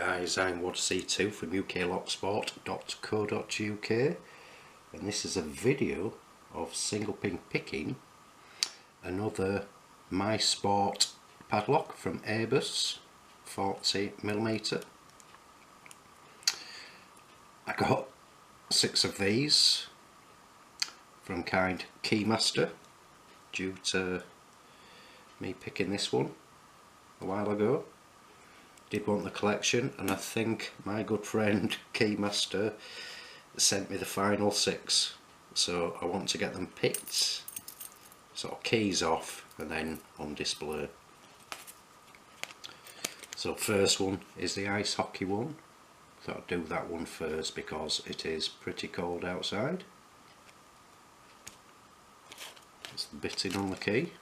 guys, I'm C2 from uklocksport.co.uk, and this is a video of single pin picking another My Sport padlock from Airbus 40mm. I got 6 of these from kind Keymaster due to me picking this one a while ago. Did want the collection, and I think my good friend Keymaster sent me the final 6, so I want to get them picked, sort of keys off and then on display. So first one is the ice hockey one. Thought I'd do that one first because it is pretty cold outside. It's the bitting on the key.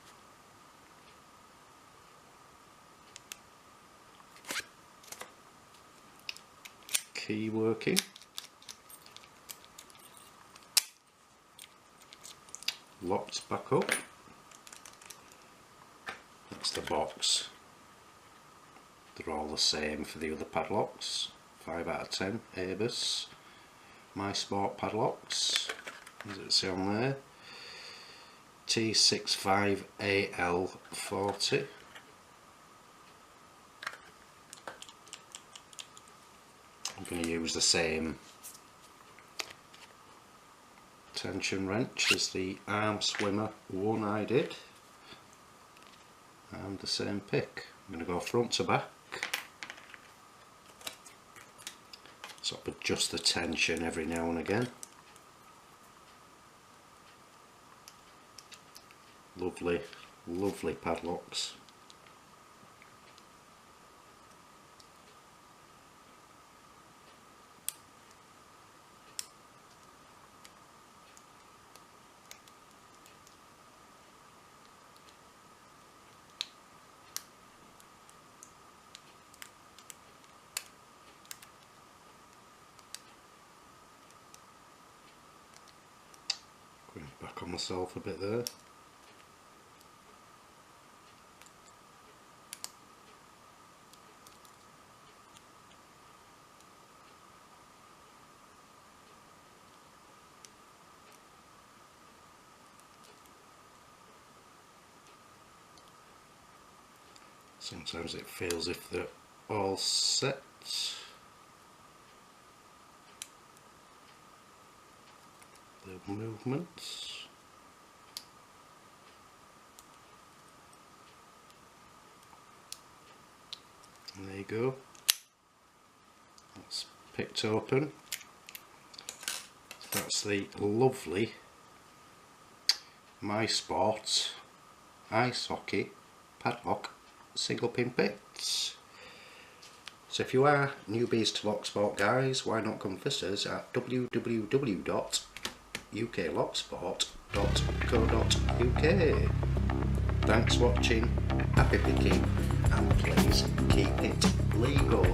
Key working. Locked back up. That's the box. They're all the same for the other padlocks. 5 out of 10 Airbus My Sport padlocks. As it say on there, T65AL40. I'm going to use the same tension wrench as the Arm Swimmer one I did, and the same pick. I'm going to go front to back, sort of adjust the tension every now and again. Lovely, lovely padlocks. Going back on myself a bit there. Sometimes it feels if they're all set. The movements. And there you go. That's picked open. That's the lovely My Sport ice hockey padlock single pin picks. So if you are newbies to lock sport, guys, why not come visit us at www.uklocksport.co.uk. Thanks for watching, happy picking, and please keep it legal.